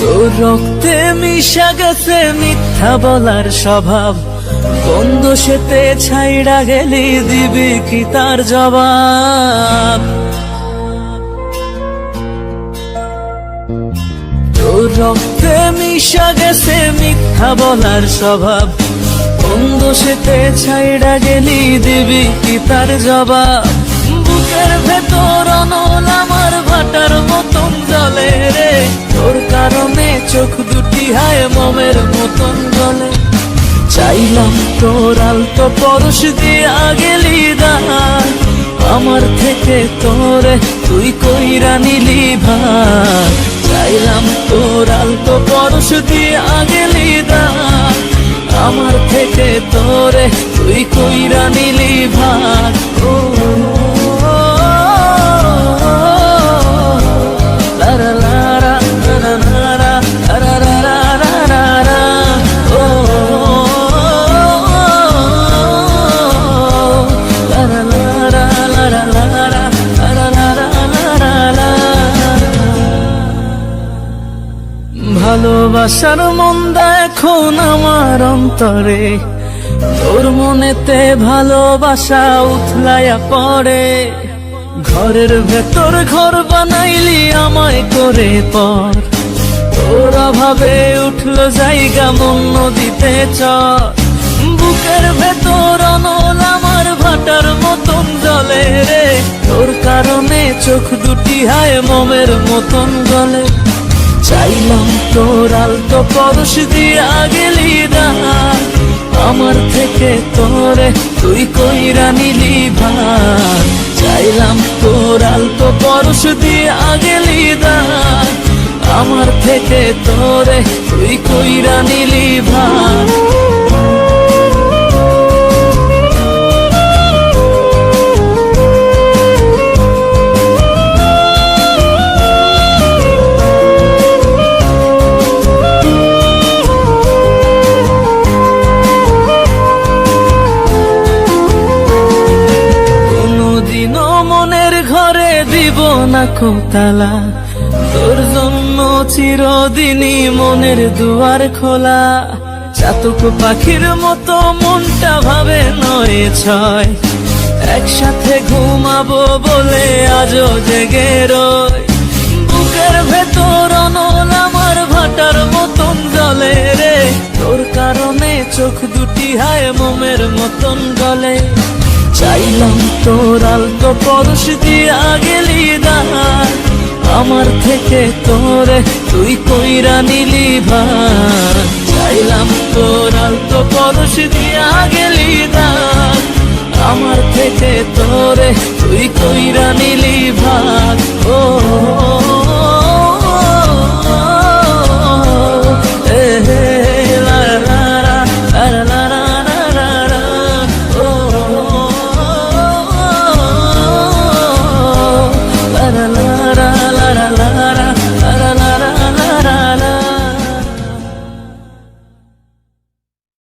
তোর রক্তে মিশা গেছে মিথ্যা বলার স্বভাব, কোন দোষেতে ছাইড়া গেলি দিবি কি তার জবাব? তোর রক্তে মিশা গেছে মিথ্যা বলার স্বভাব, কোন দোষেতে ছাইড়া গেলি দিবি কি তার জবাব? বুকের ভেতর অনল আমার ভাটার মতন জ্বলে রে, তোর কারণে চোখ দুটি হায় মোমের মতন জ্বলে। চাইলাম তোর আলতো পরশ দিয়া গেলি দান, আমার থেকে তোরে তুই কইরা নিলি ভাগ। চাইলাম তোর আলতো পরশ দিয়া গেলি দান, আমার থেকে তোরে তুই কইরা নিলি ভাগ। ও লারা লারা লারা লারা লারা লারা লারা, ও লারা লারা লারা লারা লারা লারা লারা। ভালোবাসার মন্দা এখন আমার অন্তরে, তোর মনেতে ভালোবাসা উথলাইয়া পড়ে। ঘরের ভেতর ঘর বানাইলি আমায় করে পর, তোর অভাবে উঠলো জায়গা মন নদীতে চর। বুকের ভেতর অনল আমার ভাটার মতন জ্বলে রে, তোর কারণে চোখ দুটি হায় মোমের মতন জ্বলে। চাইলাম তোর আলতো পরশ দিয়া গেলি দান, আমার থেকে তোরে তুই কইরা নিলি ভাগ। চাইলাম তোর আলতো পরশ দিয়া গেলি দান, আমার থেকে তোরে তুই কইরা নিলি ভাগ। দিব না কোতালা, তোর জন্য চিরদিনই মনের দুয়ার খোলা। চাতক পাখির মতো মনটা ভাবে নয় ছয়, একসাথে ঘুমাবো বলে আজও জেগে রই। বুকের ভেতর অনল আমার ভাটার মতন জ্বলে রে, তোর কারণে চোখ দুটি হায় মোমের মতন গলে। চাইলাম তোর আলতো পরশ দিয়া গেলি দান, আমার থেকে তোরে তুই কইরা নিলি ভাগ। চাইলাম তোর আলতো পরশ দিয়া গেলি দান, আমার থেকে তোরে তুই কইরা নিলি ভাগ। ও